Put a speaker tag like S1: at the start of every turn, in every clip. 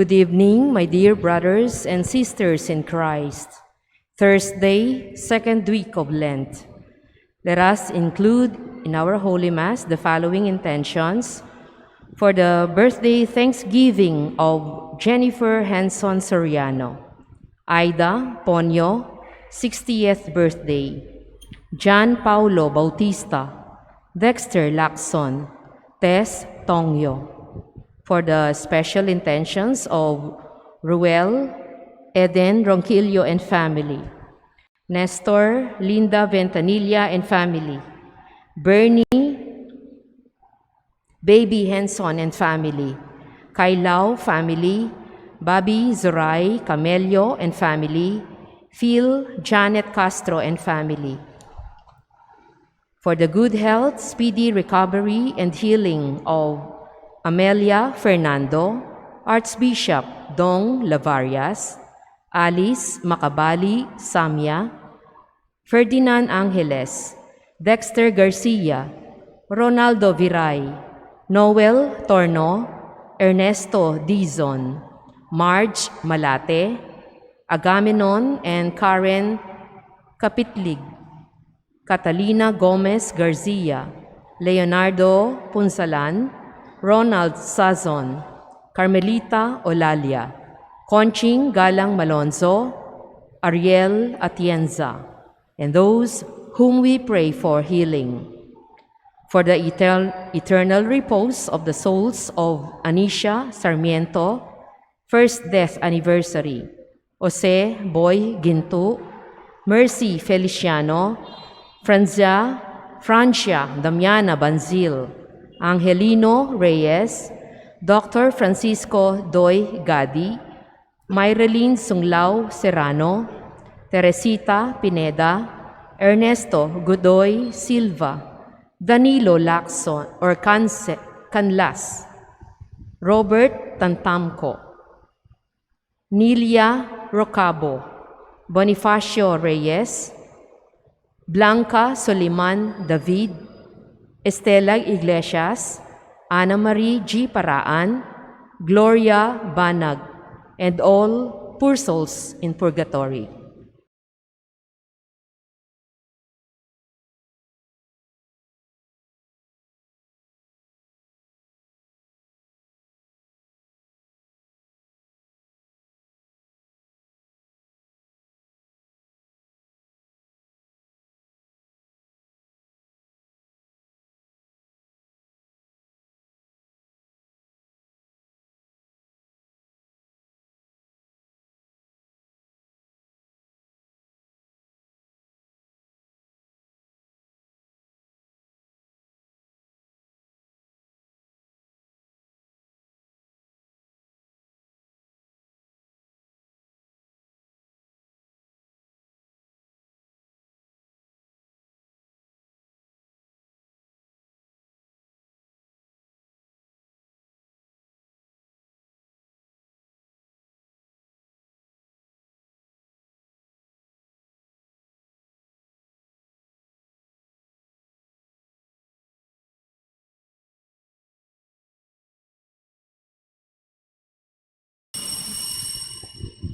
S1: Good evening, my dear brothers and sisters in Christ. Thursday, second week of Lent. Let us include in our Holy Mass the following intentions for the birthday thanksgiving of Jennifer Hanson Soriano, Aida Ponyo, 60th birthday, John Paulo Bautista, Dexter Lacson, Tess Tongyo. For the special intentions of Ruel, Eden Ronquillo and family, Nestor, Linda Ventanilla and family, Bernie, Baby Henson and family, Kailao family, Bobby Zoray Camello and family, Phil Janet Castro and family. For the good health, speedy recovery and healing of Amelia Fernando, Archbishop Dong Lavarias, Alice Macabali Samya, Ferdinand Angeles, Dexter Garcia, Ronaldo Viray, Noel Torno, Ernesto Dizon, Marge Malate, Agamenon and Karen Kapitlig, Catalina Gomez Garcia, Leonardo Punsalan, Ronald Sazon, Carmelita Olalia, Conching Galang Malonzo, Ariel Atienza, and those whom we pray for healing. For the eternal repose of the souls of Anisha Sarmiento, first death anniversary, Jose Boy Ginto, Mercy Feliciano, Francia Damiana Banzil, Angelino Reyes, Dr. Francisco Doy Gadi, Myrelyn Sunglao Serrano, Teresita Pineda, Ernesto Godoy Silva, Danilo Lacson or Canlas, Robert Tantamco, Nilia Rocabo, Bonifacio Reyes, Blanca Soliman David, Estela Iglesias, Ana Marie G. Paraan, Gloria Banag, and all poor souls in purgatory.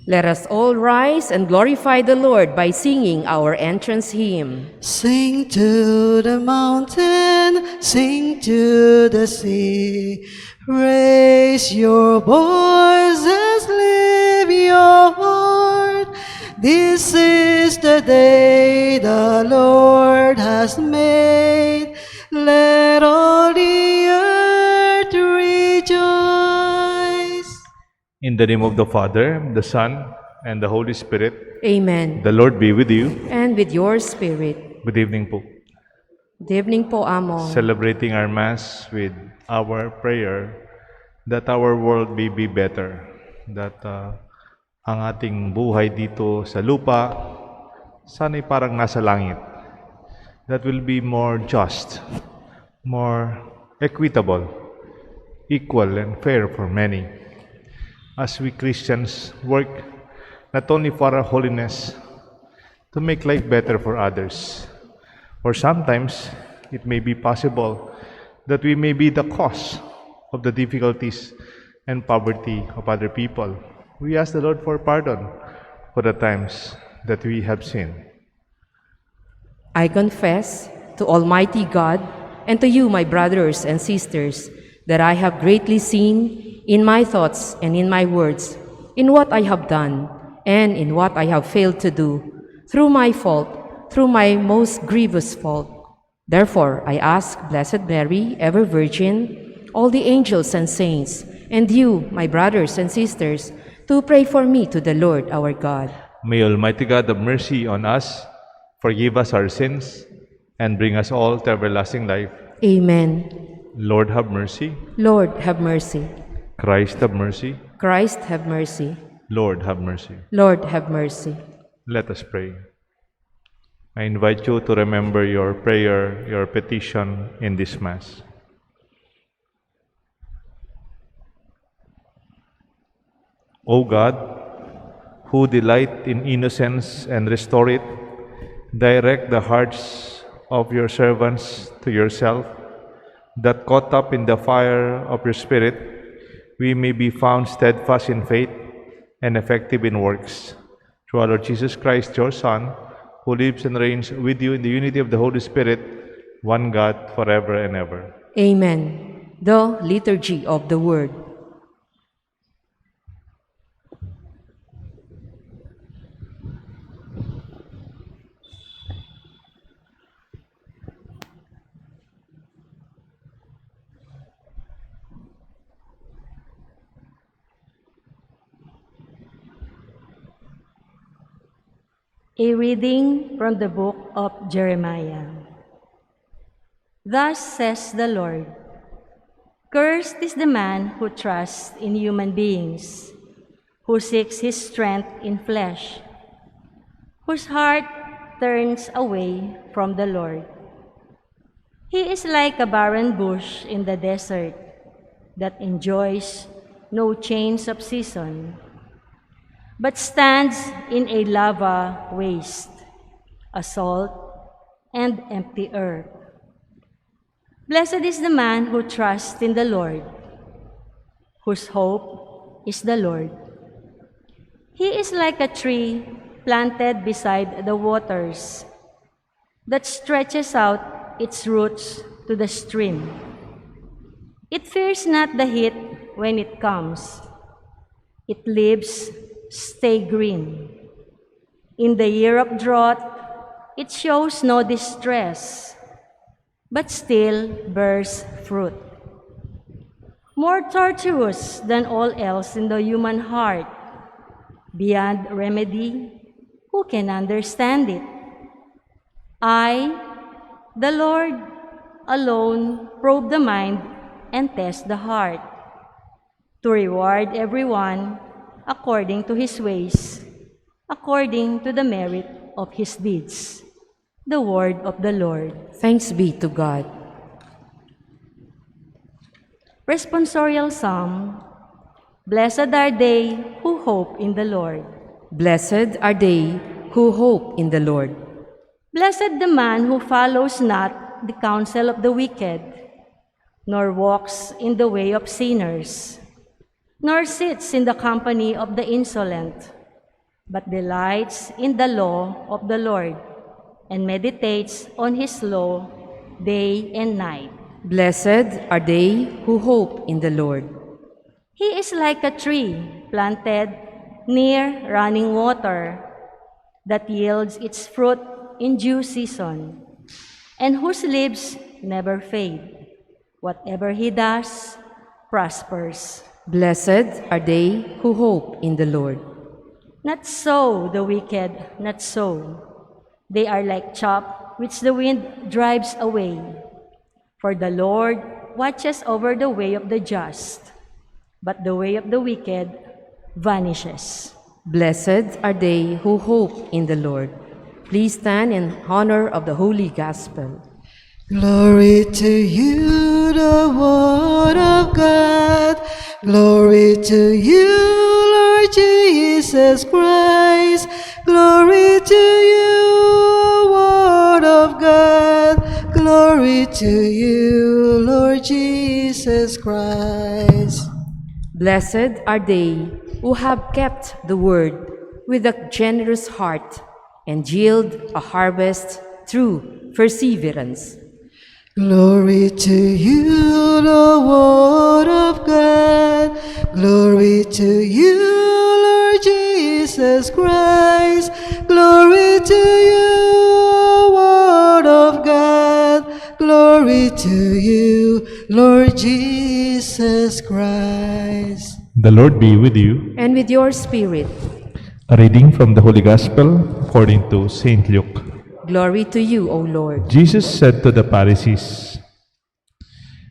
S1: Let us all rise and glorify the Lord by singing our entrance hymn.
S2: Sing to the mountain, sing to the sea. Raise your voices, lift your heart. This is the day the Lord has made. Let all the earth rejoice.
S3: In the name of the Father, the Son, and the Holy Spirit.
S1: Amen.
S3: The Lord be with you.
S1: And with your spirit.
S3: Good evening po.
S1: Good evening po, Amo.
S3: Celebrating our Mass with our prayer that our world may be better. That ang ating buhay dito sa lupa, sana'y parang nasa langit. That will be more just, more equitable, equal and fair for many. As we Christians work not only for our holiness, to make life better for others. Or sometimes, it may be possible that we may be the cause of the difficulties and poverty of other people. We ask the Lord for pardon for the times that we have sinned.
S1: I confess to Almighty God and to you, my brothers and sisters, that I have greatly sinned in my thoughts and in my words, in what I have done and in what I have failed to do, through my fault, through my most grievous fault. Therefore, I ask Blessed Mary, ever Virgin, all the angels and saints, and you, my brothers and sisters, to pray for me to the Lord our God.
S3: May Almighty God have mercy on us, forgive us our sins, and bring us all to everlasting life.
S1: Amen.
S3: Lord, have mercy.
S1: Lord, have mercy.
S3: Christ, have mercy.
S1: Christ, have mercy.
S3: Lord, have mercy.
S1: Lord, have mercy.
S3: Let us pray. I invite you to remember your prayer, your petition in this Mass. O God, who delight in innocence and restore it, direct the hearts of your servants to yourself, that caught up in the fire of your Spirit, we may be found steadfast in faith and effective in works. Through our Lord Jesus Christ, your Son, who lives and reigns with you in the unity of the Holy Spirit, one God, forever and ever.
S1: Amen. The Liturgy of the Word.
S4: A reading from the book of Jeremiah. Thus says the Lord, "Cursed is the man who trusts in human beings, who seeks his strength in flesh, whose heart turns away from the Lord. He is like a barren bush in the desert that enjoys no change of season, but stands in a lava waste, a salt and empty earth. Blessed is the man who trusts in the Lord, whose hope is the Lord. He is like a tree planted beside the waters, that stretches out its roots to the stream. It fears not the heat when it comes. Its leaves stay green. In the year of drought, it shows no distress, but still bears fruit. More tortuous than all else in the human heart, beyond remedy, who can understand it? I, the Lord, alone probe the mind and test the heart, to reward everyone according to his ways, according to the merit of his deeds." The word of the Lord.
S1: Thanks be to God.
S4: Responsorial Psalm. Blessed are they who hope in the Lord.
S1: Blessed are they who hope in the Lord.
S4: Blessed the man who follows not the counsel of the wicked, nor walks in the way of sinners, nor sits in the company of the insolent, but delights in the law of the Lord, and meditates on his law day and night.
S1: Blessed are they who hope in the Lord.
S4: He is like a tree planted near running water, that yields its fruit in due season, and whose leaves never fade. Whatever he does prospers.
S1: Blessed are they who hope in the Lord.
S4: Not so the wicked, not so. They are like chaff which the wind drives away. For the Lord watches over the way of the just, but the way of the wicked vanishes.
S1: Blessed are they who hope in the Lord. Please stand in honor of the Holy Gospel.
S2: Glory to you, the Word of God. Glory to you, Lord Jesus Christ. Glory to you, Word of God. Glory to you, Lord Jesus Christ.
S1: Blessed are they who have kept the word with a generous heart and yield a harvest through perseverance.
S2: Glory to you, the Word of God. Glory to you, Lord Jesus Christ. Glory to you, Word of God. Glory to you, Lord Jesus Christ.
S3: The Lord be with you.
S1: And with your spirit,
S3: A reading from the Holy Gospel according to St. Luke.
S1: glory to you, O Lord.
S3: Jesus said to the Pharisees,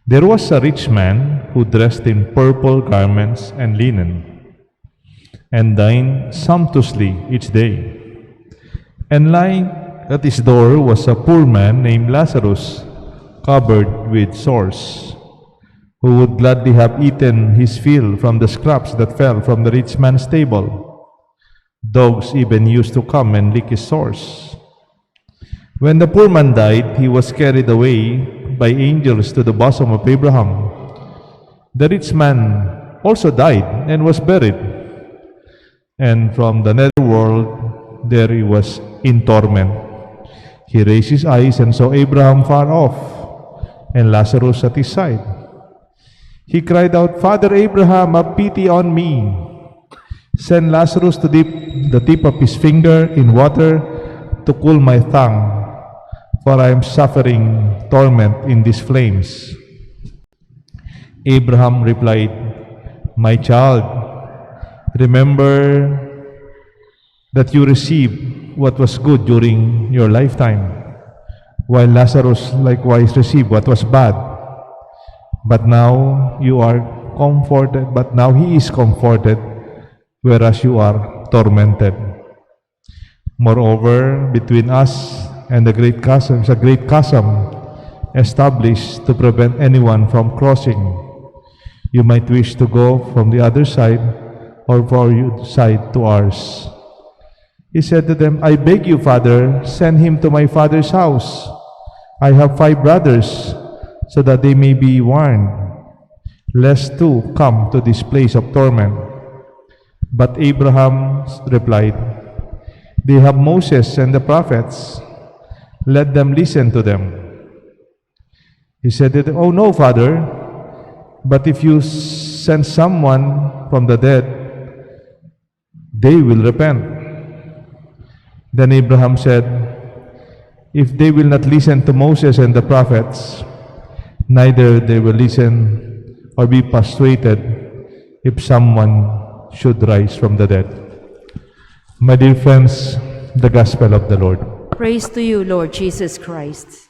S3: "There was a rich man who dressed in purple garments and linen, and dined sumptuously each day. And lying at his door was a poor man named Lazarus, covered with sores, who would gladly have eaten his fill from the scraps that fell from the rich man's table. Dogs even used to come and lick his sores. When the poor man died, he was carried away by angels to the bosom of Abraham. The rich man also died and was buried. And from the netherworld there he was in torment. He raised his eyes and saw Abraham far off, and Lazarus at his side. He cried out, 'Father Abraham, have pity on me. Send Lazarus to dip the tip of his finger in water to cool my tongue, for I am suffering torment in these flames.' Abraham replied, 'My child, remember that you received what was good during your lifetime, while Lazarus likewise received what was bad. But now he is comforted, whereas you are tormented. Moreover, between us and the great chasm is a great chasm established to prevent anyone from crossing. You might wish to go from the other side, or from your side to ours.' He said to them, 'I beg you, Father, send him to my father's house. I have 5 brothers, so that they may be warned, lest too come to this place of torment.' But Abraham replied, 'They have Moses and the prophets. Let them listen to them.' He said to them, 'Oh no, Father, but if you send someone from the dead, they will repent.' Then Abraham said, 'If they will not listen to Moses and the prophets, neither they will listen or be persuaded if someone should rise from the dead.'" My dear friends, the Gospel of the Lord.
S1: Praise to you, Lord Jesus Christ.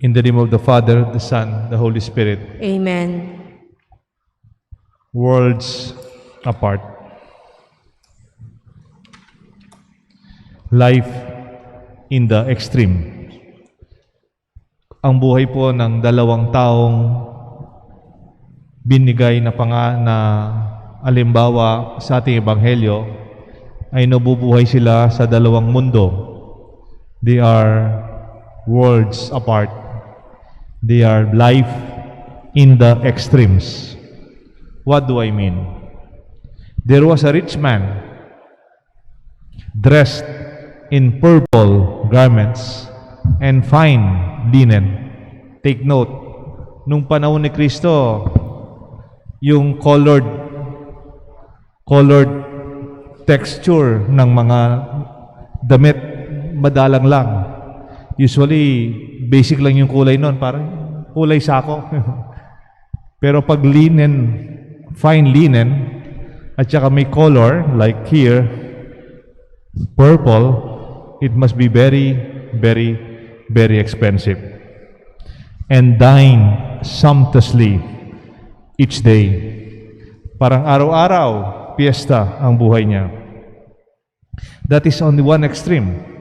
S3: In the name of the Father, the Son, the Holy Spirit.
S1: Amen.
S3: Worlds apart. Life in the extreme. Ang buhay po ng dalawang taong binigay na alimbawa sa ating ebanghelyo ay nabubuhay sila sa dalawang mundo. They are worlds apart. They are life in the extremes. What do I mean? There was a rich man dressed in purple garments and fine linen. Take note, nung panahon ni Kristo, yung colored texture ng mga damit madalang lang. Usually, basic lang yung kulay nun, parang kulay sako. Pero pag linen, fine linen, at saka may color, like here, purple, it must be very, very, very expensive. And dine sumptuously each day. Parang araw-araw, piyesta ang buhay niya. That is on the one extreme.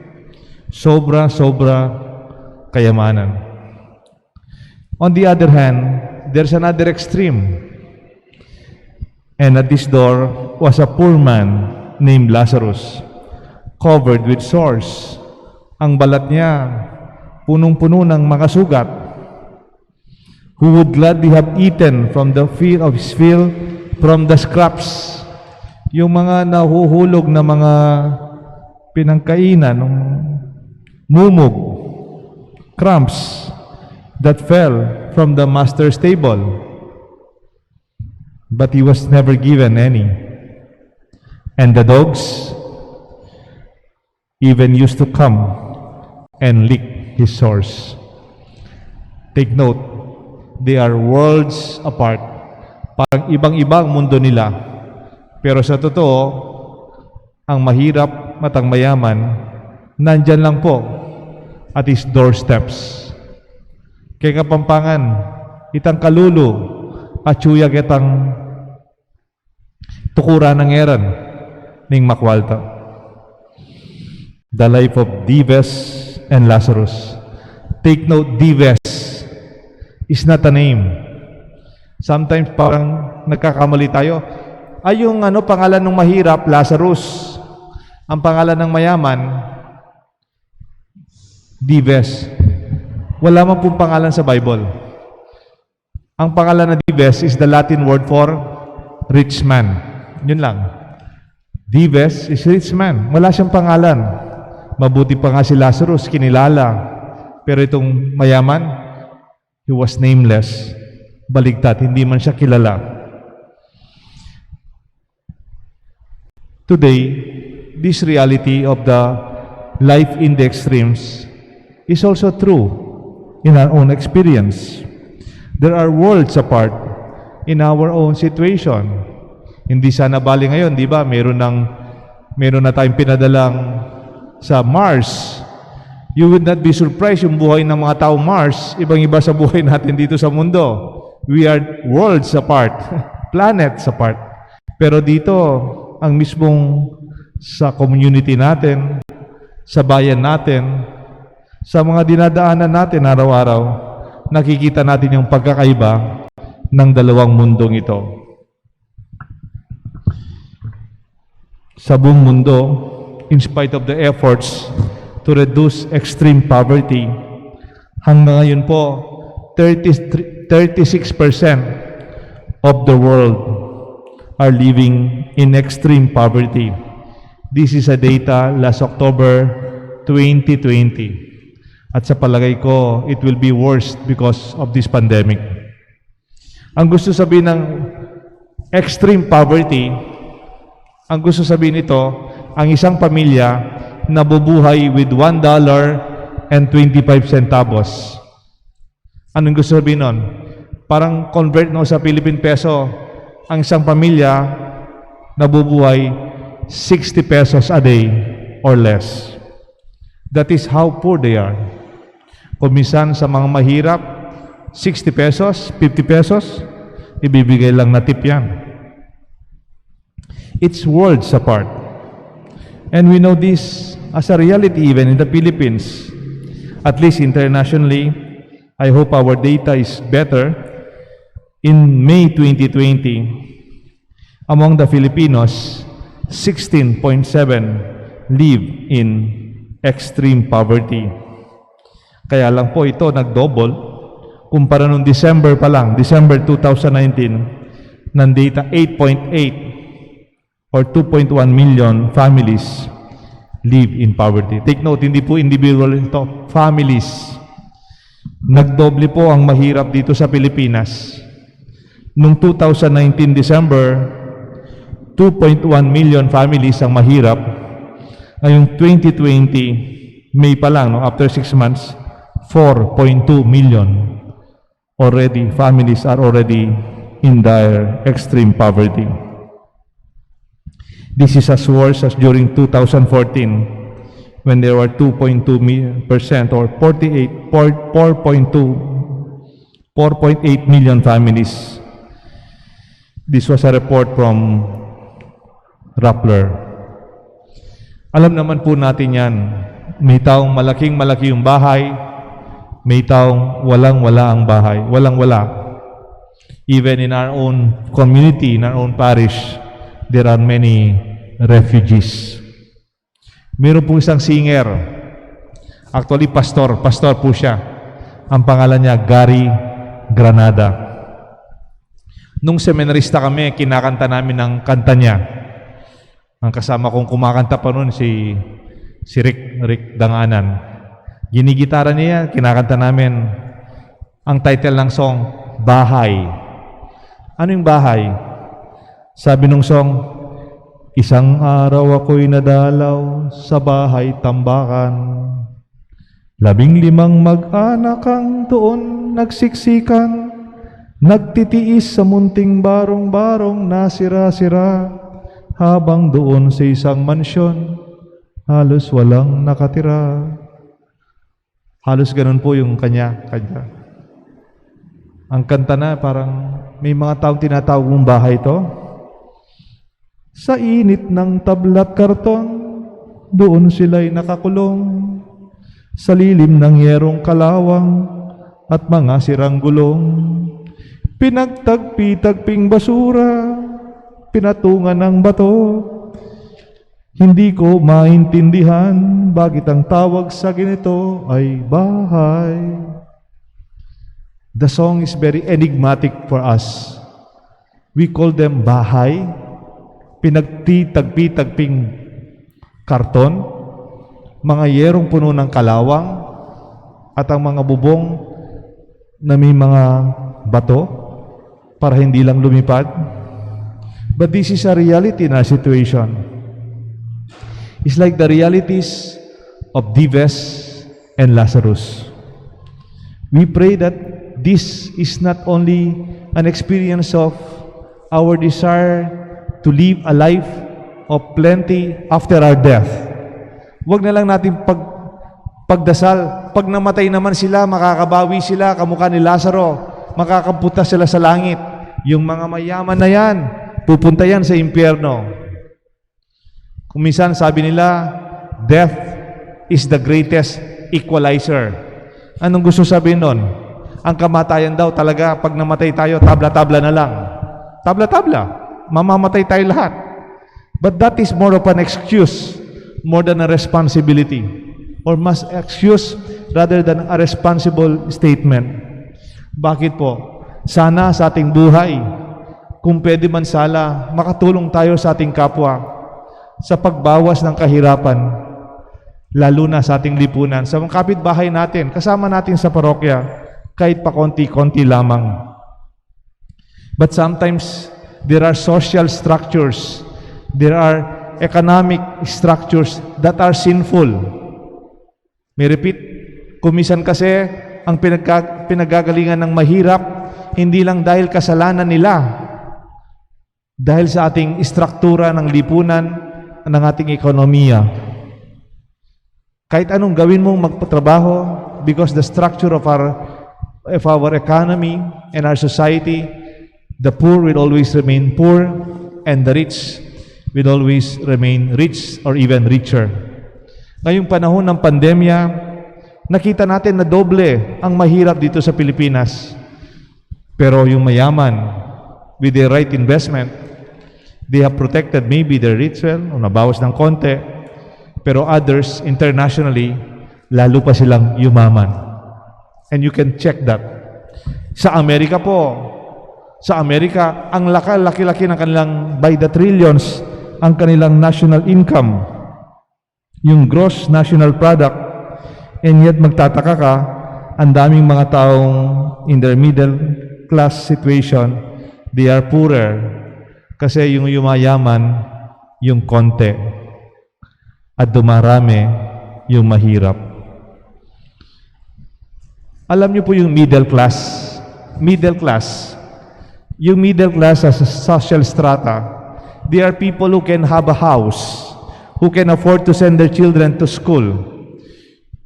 S3: Sobra kayamanan. On the other hand, there's another extreme. And at this door was a poor man named Lazarus, covered with sores. Ang balat niya, punong-puno ng mga sugat. Who would gladly have eaten from the field of his field, from the scraps, yung mga nahuhulog na mga pinangkainan, ng mumog, crumbs that fell from the master's table. But he was never given any. And the dogs even used to come and lick his sores. Take note, they are worlds apart. Parang ibang-ibang mundo nila. Pero sa totoo, ang mahirap at ang mayaman, nandyan lang po at his doorsteps. Kaya Kapampangan, itang kalulu, at itang tukura ng eran ning makwalta. The life of Dives and Lazarus. Take note, Dives is not a name. Sometimes parang nagkakamali tayo. Ay, yung pangalan ng mahirap, Lazarus. Ang pangalan ng mayaman, Dives. Wala man pong pangalan sa Bible. Ang pangalan na Dives is the Latin word for rich man. Yun lang. Dives is rich man. Wala siyang pangalan. Mabuti pa nga si Lazarus, kinilala. Pero itong mayaman, he was nameless. Baligtad, hindi man siya kilala. Today, this reality of the life in the extremes is also true in our own experience. There are worlds apart in our own situation. Hindi sana bali ngayon, di ba? Meron na tayong pinadalang sa Mars. You would not be surprised yung buhay ng mga tao Mars, ibang-iba sa buhay natin dito sa mundo. We are worlds apart, planets apart. Pero dito, ang mismong sa community natin, sa bayan natin, sa mga dinadaanan natin araw-araw, nakikita natin yung pagkakaiba ng dalawang mundong ito. Sa buong mundo, in spite of the efforts to reduce extreme poverty, hanggang ngayon po, 36% of the world are living in extreme poverty. This is a data last October 2020. At sa palagay ko, it will be worse because of this pandemic. Ang gusto sabihin ng extreme poverty, ang gusto sabihin ito, ang isang pamilya nabubuhay with $1.25. Anong gusto sabihin nun? Parang convert no sa Philippine peso, ang isang pamilya nabubuhay 60 pesos a day or less. That is how poor they are. Kung minsan sa mga mahirap, 60 pesos, 50 pesos, ibibigay lang na tip yan. It's worlds apart. And we know this as a reality even in the Philippines. At least internationally, I hope our data is better. In May 2020, among the Filipinos, 16.7 live in extreme poverty. Kaya lang po ito nag-double kumpara nung December pa lang, December 2019, ng data 8.8 or 2.1 million families live in poverty. Take note, hindi po individual ito, families. Nagdoble po ang mahirap dito sa Pilipinas. Noong 2019 December, 2.1 million families ang mahirap. Ngayong 2020, May pa lang, no, after 6 months, 4.2 million families are already in dire extreme poverty. This is as worse as during 2014 when there were 2.2% or 4.8 million families. This was a report from Rappler. Alam naman po natin yan. May taong malaking-malaki yung bahay, may taong walang-wala ang bahay. Walang-wala. Even in our own community, in our own parish, there are many refugees. Meron po isang singer, actually pastor po siya. Ang pangalan niya, Gary Granada. Nung seminarista kami, kinakanta namin ang kanta niya. Ang kasama kong kumakanta pa noon si Rick Danganan. Ginigitara niya, kinakanta namin ang title ng song, Bahay. Ano yung bahay? Sabi nung song, isang araw ako'y nadalaw sa bahay tambakan. 15 mag-anak ang doon nagsiksikan, nagtitiis sa munting barong-barong na sira-sira, habang doon sa isang mansyon, halos walang nakatira. Halos ganun po yung kanya. Ang kanta na parang may mga taong tinatawag mong bahay to. Sa init ng tablat karton, doon sila'y nakakulong. Sa lilim ng yerong kalawang at mga sirang gulong. Pinagtagpi-tagping basura, pinatungan ng bato. Hindi ko maintindihan bakit ang tawag sa ganito ay bahay. The song is very enigmatic for us. We call them bahay, pinagtitagpi-tagping karton, mga yerong puno ng kalawang, at ang mga bubong na may mga bato para hindi lang lumipad. But this is a reality in our situation. It's like the realities of Dives and Lazarus. We pray that this is not only an experience of our desire to live a life of plenty after our death. Huwag na lang natin pagdasal. Pag namatay naman sila, makakabawi sila, kamukha ni Lazaro, makakapunta sila sa langit. Yung mga mayaman na yan, pupunta yan sa impyerno. Kung minsan sabi nila, death is the greatest equalizer. Anong gusto sabihin nun? Ang kamatayan daw talaga, pag namatay tayo, tabla-tabla na lang. Tabla-tabla. Mamamatay tayo lahat. But that is more of an excuse more than a responsibility, or mas excuse rather than a responsible statement. Bakit po? Sana sa ating buhay, kung pwede man sala, makatulong tayo sa ating kapwa sa pagbawas ng kahirapan, lalo na sa ating lipunan, sa mga kapitbahay natin, kasama natin sa parokya, kahit pa konti-konti lamang. But sometimes, there are social structures, there are economic structures that are sinful. May repeat, kumisan kasi ang pinagagalingan ng mahirap, hindi lang dahil kasalanan nila, dahil sa ating istruktura ng lipunan, ng ating ekonomiya. Kahit anong gawin mong magpatrabaho, because the structure of our economy and our society, the poor will always remain poor, and the rich will always remain rich or even richer. Ngayong panahon ng pandemya, nakita natin na doble ang mahirap dito sa Pilipinas. Pero yung mayaman, with the right investment, they have protected maybe their ritual o nabawas ng konti, pero others internationally, lalo pa silang yumaman. And you can check that. Sa Amerika po, ang laki-laki ng kanilang by the trillions, ang kanilang national income, yung gross national product, and yet magtataka ka, ang daming mga taong in their middle class situation, they are poorer, kasi yung yumayaman, yung konti, at dumarami, yung mahirap. Alam niyo po yung middle class. Yung middle class as a social strata, they are people who can have a house, who can afford to send their children to school.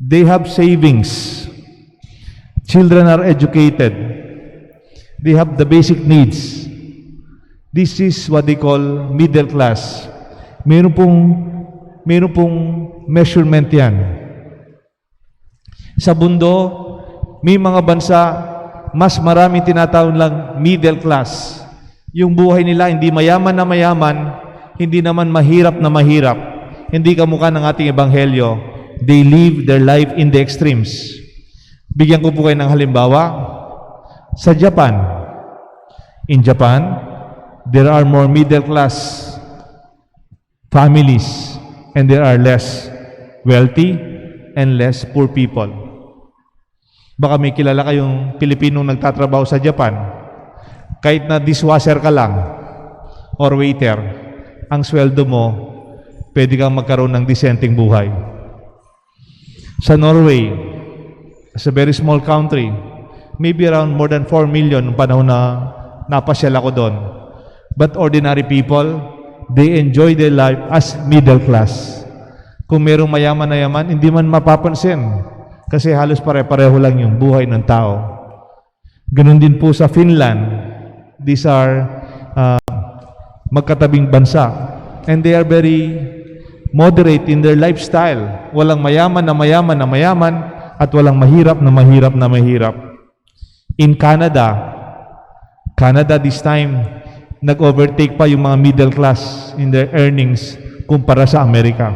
S3: They have savings. Children are educated. They have the basic needs. This is what they call middle class. Meron pong measurement yan. Sa mundo, may mga bansa mas marami tinatawag lang middle class. Yung buhay nila hindi mayaman na mayaman, hindi naman mahirap na mahirap. Hindi kamukha ng ating ebanghelyo. They live their life in the extremes. Bigyan ko po kayo ng halimbawa. Sa Japan, in Japan, there are more middle class families and there are less wealthy and less poor people. Baka may kilala kayong Pilipinong nagtatrabaho sa Japan. Kahit na dishwasher ka lang or waiter, ang sweldo mo, pwede kang magkaroon ng disenteng buhay. Sa Norway, it's a very small country, maybe around more than 4 million nung panahon na napasyal ako doon. But ordinary people, they enjoy their life as middle class. Kung merong mayaman na yaman, hindi man mapapansin. Kasi halos pare-pareho lang yung buhay ng tao. Ganun din po sa Finland. These are magkatabing bansa. And they are very moderate in their lifestyle. Walang mayaman na mayaman na mayaman at walang mahirap na mahirap na mahirap. In Canada this time, nag-overtake pa yung mga middle class in their earnings kumpara sa Amerika.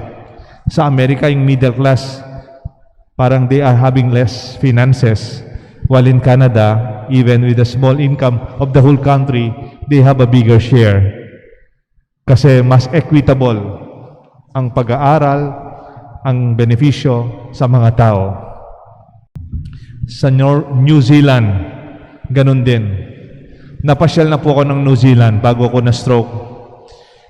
S3: Sa Amerika, yung middle class, parang they are having less finances. While in Canada, even with a small income of the whole country, they have a bigger share. Kasi mas equitable ang pag-aaral, ang benepisyo sa mga tao. Sa New Zealand, ganun din. Napasyal na po ako ng New Zealand bago ako na-stroke.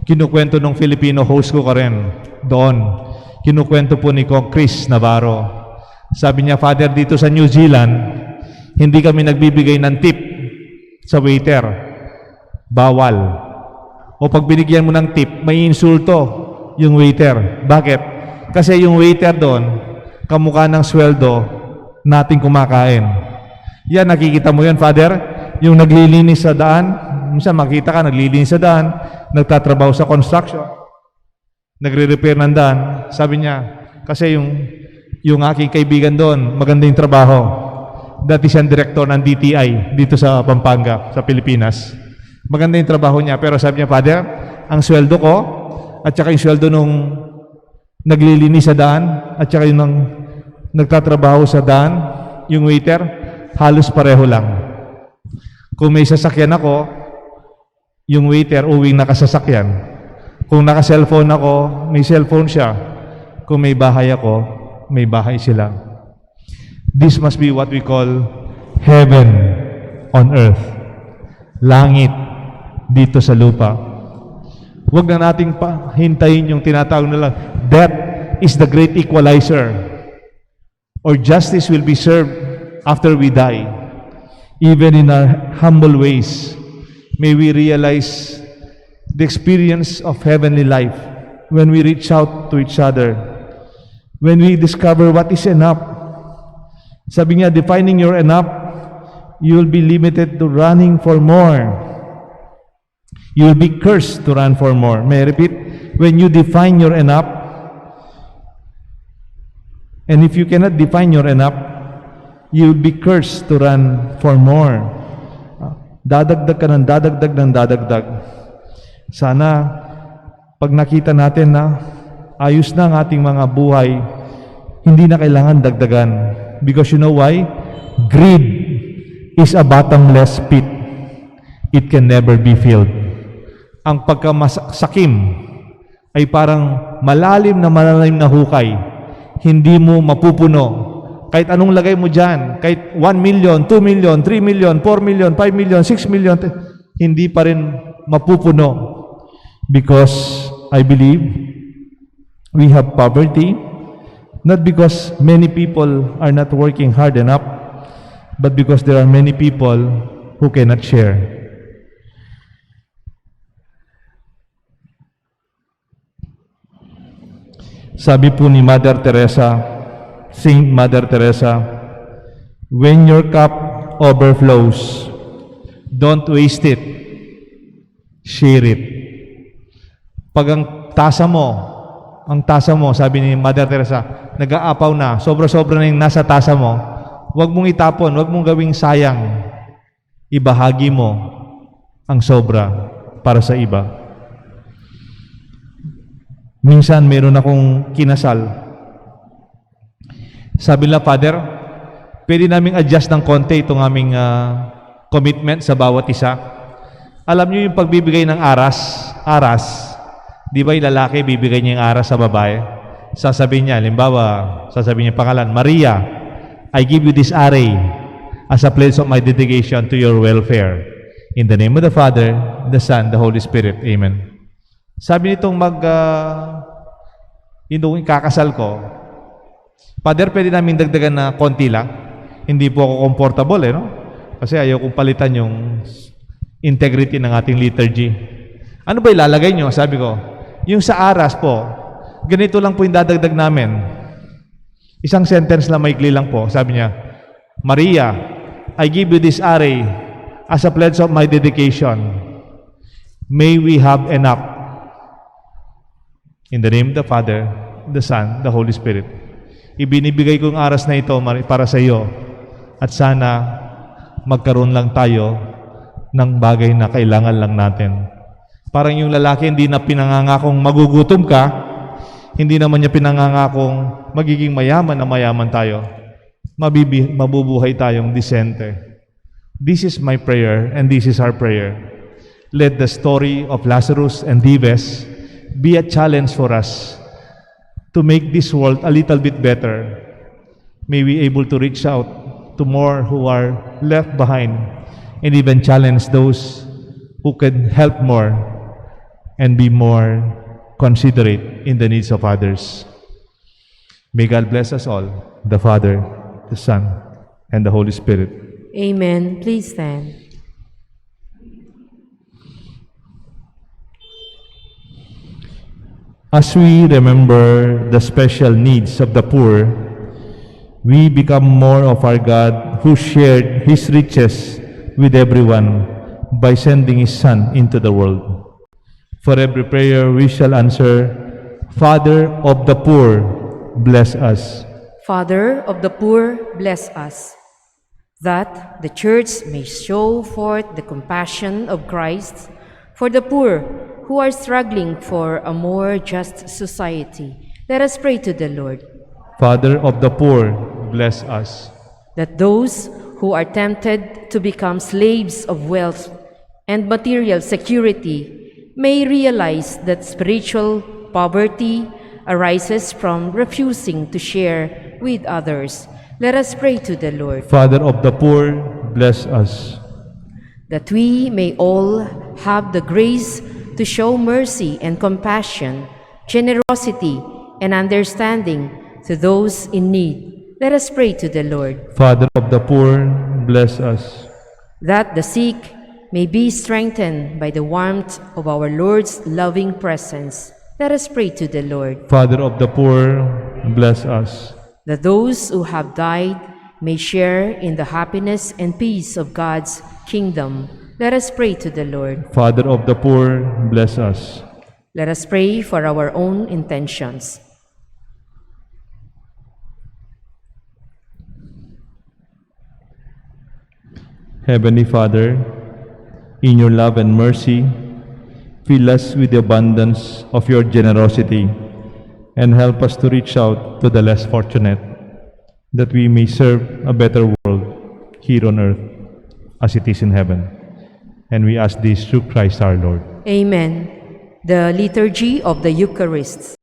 S3: Kinukwento ng Filipino host ko ka rin doon. Kinukwento po ni Kong Chris Navarro. Sabi niya, Father, dito sa New Zealand, hindi kami nagbibigay ng tip sa waiter. Bawal. O pag binigyan mo ng tip, may insulto yung waiter. Bakit? Kasi yung waiter doon, kamukha ng sweldo nating kumakain. Yan, nakikita mo yan, Father? Yung naglilinis sa daan, minsan makita ka, naglilinis sa daan, nagtatrabaho sa construction, nagre-repair ng daan. Sabi niya, kasi yung aking kaibigan doon, maganda yung trabaho. Dati siyang direktor ng DTI dito sa Pampanga, sa Pilipinas. Maganda yung trabaho niya, pero sabi niya, Father, ang sweldo ko, at saka yung sweldo nung naglilinis sa daan, at saka yung nagtatrabaho sa daan, yung waiter, halos pareho lang. Kung may sasakyan ako, yung waiter uwing nakasasakyan. Kung naka-cellphone ako, may cellphone siya. Kung may bahay ako, may bahay sila. This must be what we call heaven on earth. Langit dito sa lupa. Huwag na nating hintayin yung tinatawag nila, death is the great equalizer. Or justice will be served after we die. Even in our humble ways, may we realize the experience of heavenly life when we reach out to each other, when we discover what is enough. Sabi niya, defining your enough, you will be limited to running for more. You will be cursed to run for more. May I repeat? When you define your enough, and if you cannot define your enough, you will be cursed to run for more. Dadagdag ka ng dadagdag ng dadagdag. Sana, pag nakita natin na ayos na ang ating mga buhay, hindi na kailangan dagdagan. Because you know why? Greed is a bottomless pit. It can never be filled. Ang pagkamasakim ay parang malalim na hukay. Hindi mo mapupuno. Kahit anong lagay mo dyan, kahit 1 million, 2 million, 3 million, 4 million, 5 million, 6 million, hindi pa rin mapupuno. Because I believe we have poverty, not because many people are not working hard enough, but because there are many people who cannot share. Sabi po ni Mother Teresa, Saint Mother Teresa, when your cup overflows, don't waste it, share it. Pag ang tasa mo, sabi ni Mother Teresa, nag-aapaw na, sobra-sobra na yung nasa tasa mo, huwag mong itapon, huwag mong gawing sayang. ibahagi mo ang sobra para sa iba. Minsan, meron akong kinasal. Sabi nila, Father, pwede naming adjust ng konti itong aming commitment sa bawat isa. Alam niyo yung pagbibigay ng aras, di ba yung lalaki bibigay niya yung aras sa babae? Sasabihin niya, halimbawa, sasabihin niya pangalan, Maria, I give you this array as a pledge of my dedication to your welfare. In the name of the Father, the Son, the Holy Spirit. Amen. Sabi nitong yung kakasal ko, Father, pwede namin dagdagan na konti lang. Hindi po ako comfortable, no? Kasi ayaw kong palitan yung integrity ng ating liturgy. Ano ba ilalagay nyo? Sabi ko, yung sa aras po, ganito lang po yung dadagdag namin. Isang sentence lang, maikli lang po. Sabi niya, Maria, I give you this array as a pledge of my dedication. May we have enough. In the name of the Father, the Son, the Holy Spirit. Ibinibigay ko yung aras na ito para sa iyo. At sana magkaroon lang tayo ng bagay na kailangan lang natin. Parang yung lalaki hindi na pinangangakong magugutom ka, hindi naman niya pinangangakong magiging mayaman na mayaman tayo. Mabubuhay tayong disente. This is my prayer and this is our prayer. Let the story of Lazarus and Dives be a challenge for us to make this world a little bit better. May we able to reach out to more who are left behind and even challenge those who can help more and be more considerate in the needs of others. May God bless us all, the Father, the Son, and the Holy Spirit.
S1: Amen. Please stand.
S3: As we remember the special needs of the poor, we become more of our God who shared His riches with everyone by sending His Son into the world. For every prayer we shall answer, Father of the poor, bless us.
S1: Father of the poor, bless us, that the Church may show forth the compassion of Christ for the poor who are struggling for a more just society. Let us pray to the Lord.
S3: Father of the poor, bless us.
S1: That those who are tempted to become slaves of wealth and material security may realize that spiritual poverty arises from refusing to share with others. Let us pray to the Lord.
S3: Father of the poor, bless us.
S1: That we may all have the grace to show mercy and compassion, generosity and understanding to those in need. Let us pray to the Lord.
S3: Father of the poor, bless us.
S1: That the sick may be strengthened by the warmth of our Lord's loving presence. Let us pray to the Lord.
S3: Father of the poor, bless us.
S1: That those who have died may share in the happiness and peace of God's kingdom. Let us pray to the Lord.
S3: Father of the poor, bless us.
S1: Let us pray for our own intentions.
S3: Heavenly Father, in your love and mercy, fill us with the abundance of your generosity and help us to reach out to the less fortunate, that we may serve a better world here on earth as it is in heaven. And we ask this through Christ our Lord.
S1: Amen. The Liturgy of the Eucharist.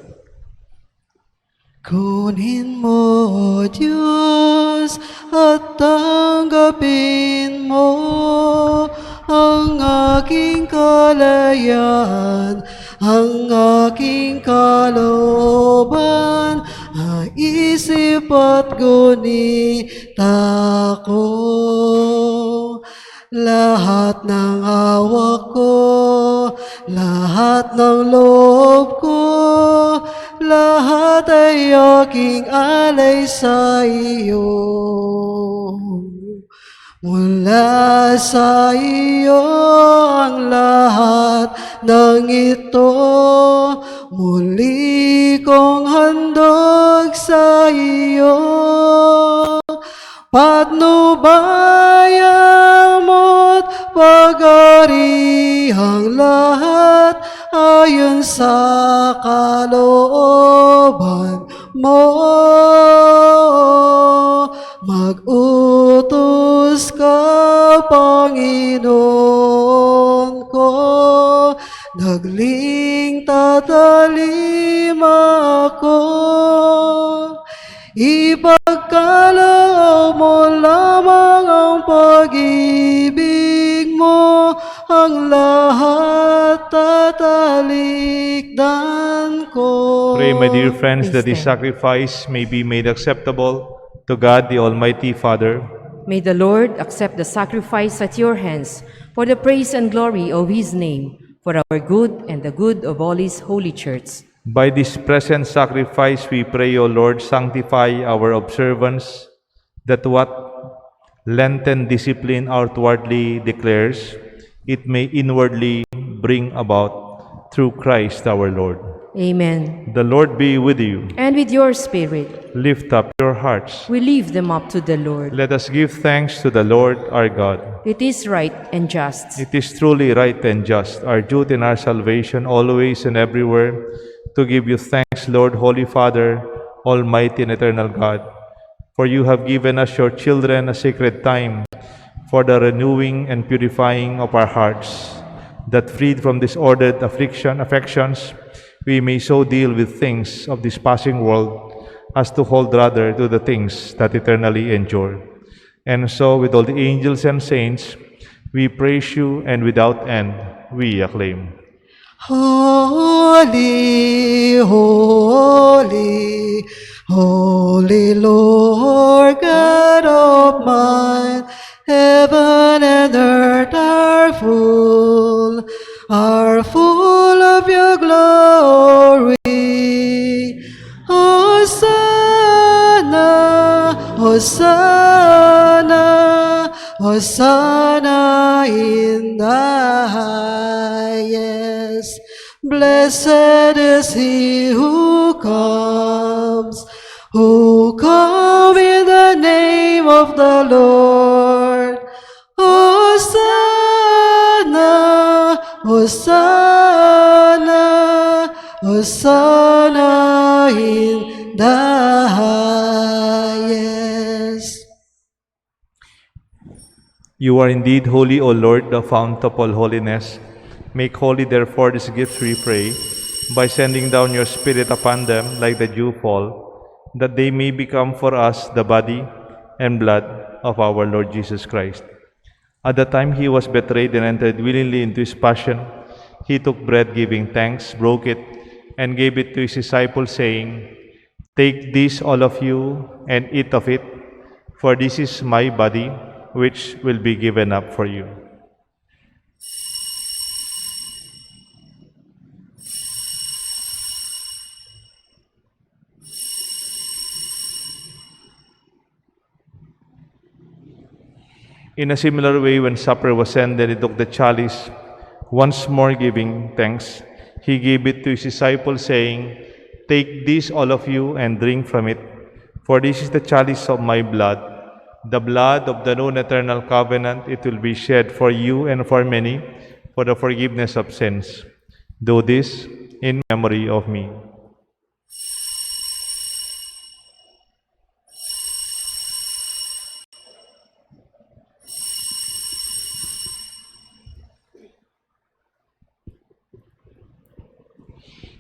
S2: Kunin mo, Diyos, at tanggapin mo ang aking kalayaan, ang aking kalooban, ang isip at gunita ko. Lahat ng hawak ko, lahat ng loob ko, lahat ay aking alay sa iyo. Mula sa iyo ang lahat ng ito, muli kong handog sa iyo. Patnubaya mo't ang lahat ayon sa kalooban mo. Mag-utos ka, Panginoon ko, nagling tatalim ako. Ipagkaloob mo lamang ang pag-ibig mo, ang lahat tatalikdan ko.
S3: Pray, my dear friends, that this
S1: Please stand.
S3: sacrifice may be made acceptable to God, the Almighty Father.
S1: May the Lord accept the sacrifice at your hands for the praise and glory of his name, for our good and the good of all his holy church.
S3: By this present sacrifice, we pray, O Lord, sanctify our observance, that what Lenten discipline outwardly declares, it may inwardly bring about through Christ our Lord.
S1: Amen.
S3: The Lord be with you.
S1: And with your spirit,
S3: Lift up your hearts.
S1: we lift them up to the Lord.
S3: Let us give thanks to the Lord our God.
S1: It is right and just.
S3: It is truly right and just, our duty and our salvation, always and everywhere, to give you thanks, Lord, Holy Father, Almighty and eternal God. For you have given us, your children, a sacred time for the renewing and purifying of our hearts, that freed from disordered affections, we may so deal with things of this passing world as to hold rather to the things that eternally endure. And so, with all the angels and saints, we praise you, and without end we acclaim.
S2: Holy, holy, holy Lord God of mine, heaven and earth are full of your glory. Hosanna, Hosanna, Hosanna in the highest. Blessed is he who comes in the name of the Lord. Hosanna, Hosanna, Hosanna in the highest.
S3: You are indeed holy, O Lord, the fount of all holiness. Make holy, therefore, these gifts, we pray, by sending down your Spirit upon them like the dew fall, that they may become for us the body and blood of our Lord Jesus Christ. At the time he was betrayed and entered willingly into his passion, he took bread, giving thanks, broke it, and gave it to his disciples, saying, "Take this, all of you, and eat of it, for this is my body, which will be given up for you." In a similar way, when supper was ended, he took the chalice, once more giving thanks. He gave it to his disciples, saying, "Take this, all of you, and drink from it, for this is the chalice of my blood, the blood of the new and eternal covenant. It will be shed for you and for many for the forgiveness of sins. Do this in memory of me."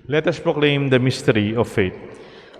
S3: Let us proclaim the mystery of faith.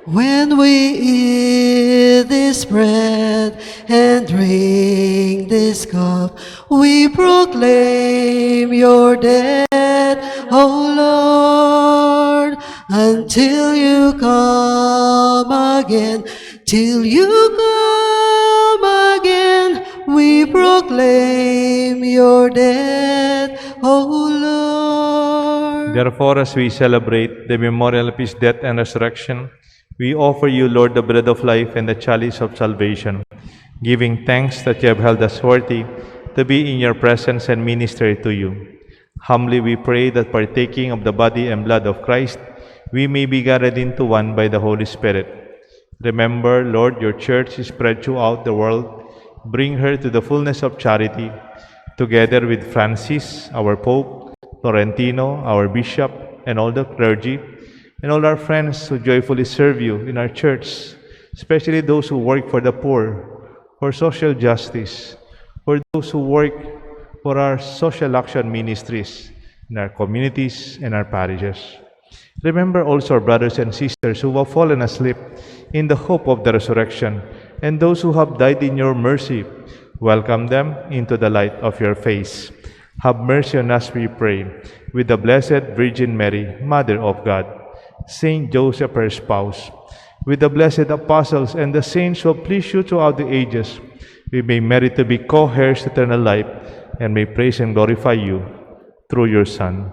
S2: When we eat this bread and drink this cup, we proclaim your death, O Lord, until you come again. Till you come again, we proclaim your death, O Lord.
S3: Therefore, as we celebrate the memorial of his death and resurrection, we offer you, Lord, the bread of life and the chalice of salvation, giving thanks that you have held us worthy to be in your presence and minister to you. Humbly we pray that, partaking of the body and blood of Christ, we may be gathered into one by the Holy Spirit. Remember, Lord, your church is spread throughout the world. Bring her to the fullness of charity, together with Francis, our Pope, Florentino, our bishop, and all the clergy, and all our friends who joyfully serve you in our church, especially those who work for the poor, for social justice, for those who work for our social action ministries in our communities and our parishes. Remember also our brothers and sisters who have fallen asleep in the hope of the resurrection, and those who have died in your mercy. Welcome them into the light of your face. Have mercy on us, we pray, with the Blessed Virgin Mary, Mother of God, Saint Joseph, her spouse, with the blessed apostles and the saints who have pleased you throughout the ages, we may merit to be co-heirs to eternal life, and may praise and glorify you through your Son,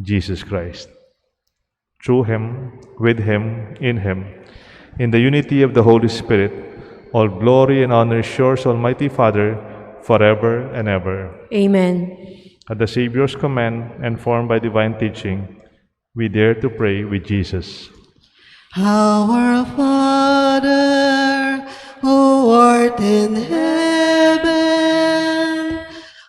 S3: Jesus Christ. Through him, with him, in the unity of the Holy Spirit, all glory and honor is yours, Almighty Father, forever and ever.
S1: Amen.
S3: At the Savior's command and formed by divine teaching, we dare to pray with Jesus.
S2: Our Father, who art in heaven,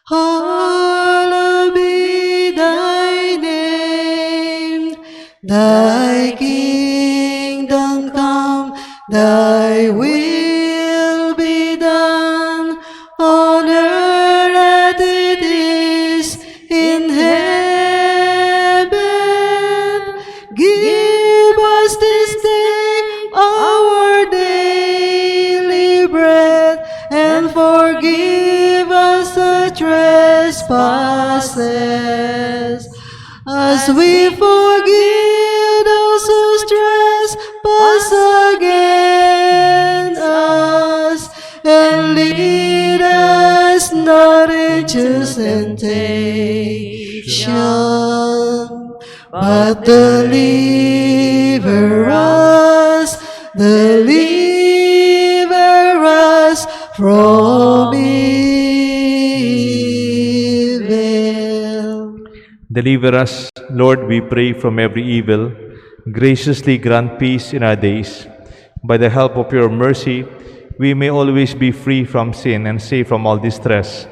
S2: hallowed be thy name. Thy kingdom come, thy will be done, on earth as it is in heaven. Give us this day our daily bread, and forgive us our trespasses, as we forgive those who trespass against us. And lead us not into temptation, but deliver us from evil.
S3: Deliver us, Lord, we pray, from every evil. Graciously grant peace in our days. By the help of your mercy, we may always be free from sin and safe from all distress,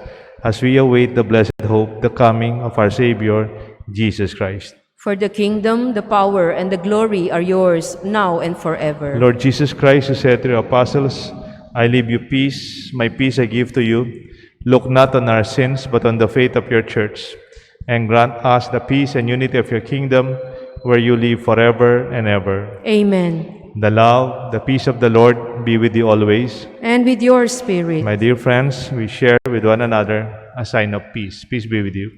S3: as we await the blessed hope, the coming of our Savior, Jesus Christ.
S1: For the kingdom, the power, and the glory are yours, now and forever.
S3: Lord Jesus Christ, who said to your apostles, I leave you peace, my peace I give to you. Look not on our sins, but on the faith of your church, and grant us the peace and unity of your kingdom, where you live forever and ever.
S1: Amen.
S3: The love, the peace of the Lord be with you always.
S1: And with your spirit.
S3: My dear friends, we share with one another a sign of peace. Peace be with you.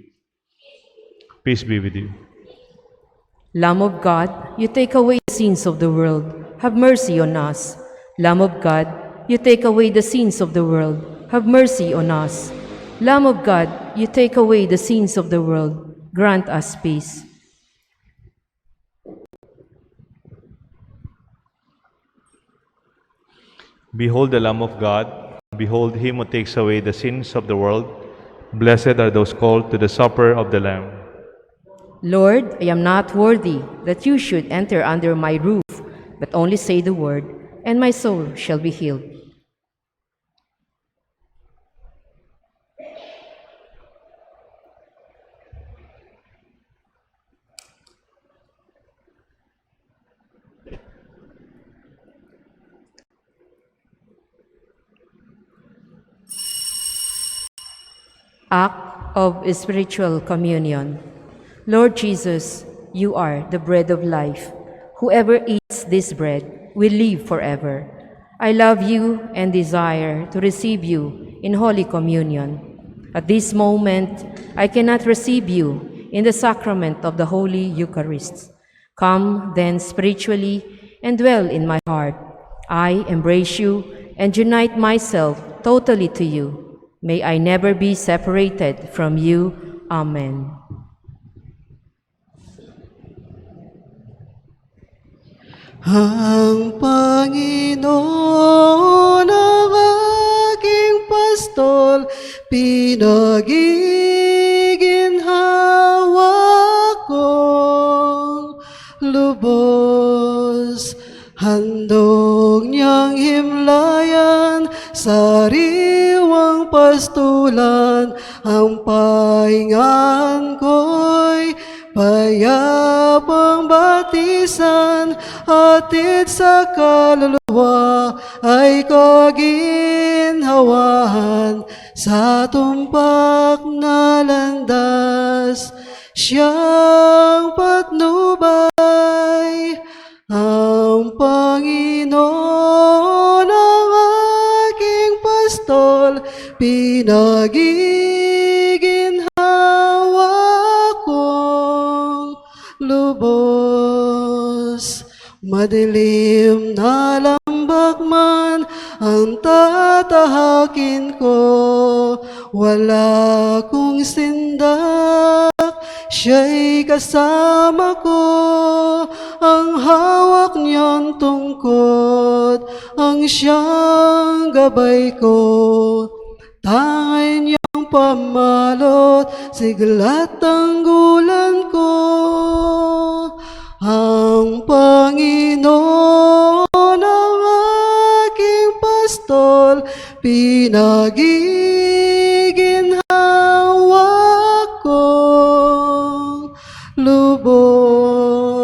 S3: Peace be with you.
S1: Lamb of God, you take away the sins of the world. Have mercy on us. Lamb of God, you take away the sins of the world. Have mercy on us. Lamb of God, you take away the sins of the world. Grant us peace.
S3: Behold the Lamb of God. Behold him who takes away the sins of the world. Blessed are those called to the supper of the Lamb.
S1: Lord, I am not worthy that you should enter under my roof, but only say the word, and my soul shall be healed. Act of spiritual communion. Lord Jesus, you are the bread of life. Whoever eats this bread will live forever. I love you and desire to receive you in Holy Communion. At this moment, I cannot receive you in the sacrament of the Holy Eucharist. Come then spiritually and dwell in my heart. I embrace you and unite myself totally to you. May I never be separated from you. Amen.
S2: Ang Panginoon ang aking pastol, pinagiginhawa kong lubos. Handog niyang himlayan sariwang pastulan, ang pahingan ko'y payapang batisan, hatid sa kaluluwa ay kaginhawahan, sa tumpak na landas siyang patnubay. Ang Panginoon ang aking pastol, pinagiginhawa kong lubos. Madilim na lambak man ang tatahakin ko, wala kong sindak, siya'y kasama ko. Ang hawak niyon tungkod, ang siyang gabay ko. Tangay niyang pamalot, sigla't tanggulan ko. Ang Panginoon ang aking pastol, pinagiginhawa kong lubos.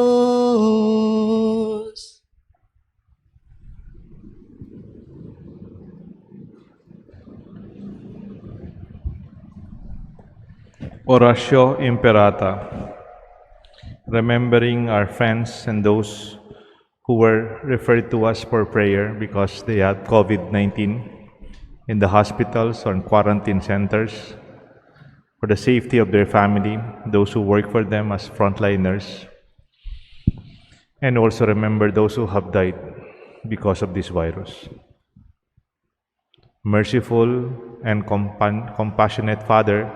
S3: Oratio Imperata. Remembering our friends and those who were referred to us for prayer because they had COVID-19 in the hospitals or in quarantine centers, for the safety of their family, those who work for them as frontliners, and also remember those who have died because of this virus. Merciful and compassionate Father,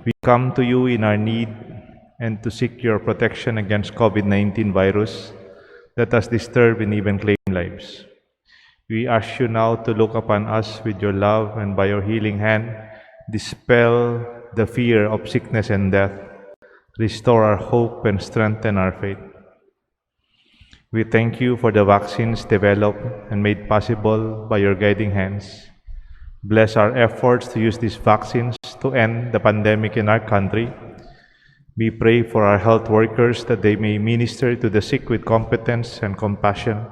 S3: we come to you in our need and to seek your protection against COVID-19 virus that has disturbed and even claimed lives. We ask you now to look upon us with your love and by your healing hand, dispel the fear of sickness and death, restore our hope and strengthen our faith. We thank you for the vaccines developed and made possible by your guiding hands. Bless our efforts to use these vaccines to end the pandemic in our country. We pray for our health workers that they may minister to the sick with competence and compassion.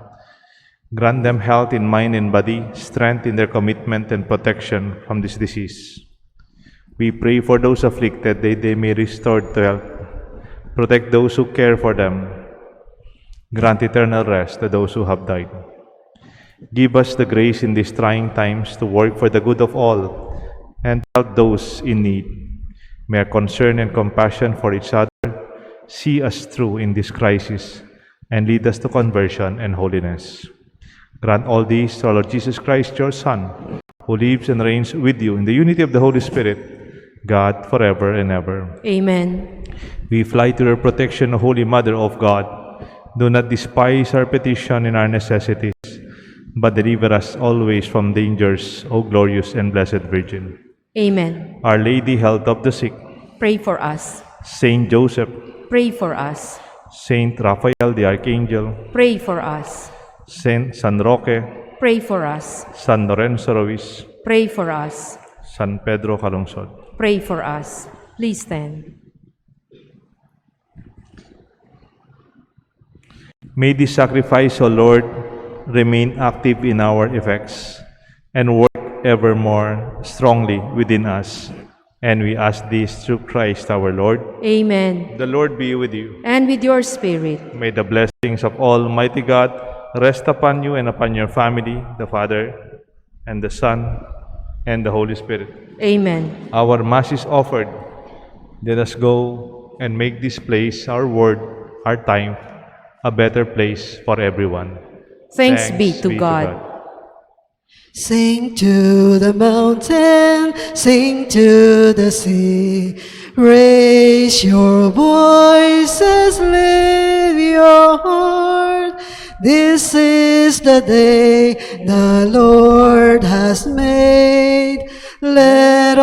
S3: Grant them health in mind and body, strength in their commitment and protection from this disease. We pray for those afflicted that they may restore to health. Protect those who care for them. Grant eternal rest to those who have died. Give us the grace in these trying times to work for the good of all and help those in need. May our concern and compassion for each other see us through in this crisis and lead us to conversion and holiness. Grant all these to our Lord Jesus Christ, your Son, who lives and reigns with you in the unity of the Holy Spirit, God, forever and ever.
S1: Amen.
S3: We fly to your protection, Holy Mother of God. Do not despise our petition and our necessities, but deliver us always from dangers, O glorious and blessed Virgin.
S1: Amen.
S3: Our Lady, health of the sick,
S1: Pray for us.
S3: Saint Joseph,
S1: Pray for us.
S3: Saint Raphael the Archangel,
S1: Pray for us.
S3: Saint San Roque,
S1: Pray for us.
S3: San Lorenzo Ruiz,
S1: Pray for us.
S3: San Pedro Calungsod.
S1: Pray for us. Please stand.
S3: May this sacrifice, O Lord, remain active in our effects and work evermore strongly within us. And we ask this through Christ our Lord.
S1: Amen.
S3: The Lord be with you.
S1: And with your spirit.
S3: May the blessings of Almighty God rest upon you and upon your family, the Father, and the Son, and the Holy Spirit.
S1: Amen.
S3: Our Mass is offered. Let us go and make this place, our word, our time, a better place for everyone.
S1: Thanks be to God.
S2: Sing to the mountain, sing to the sea, raise your voices, lift your heart. This is the day the Lord has made. Let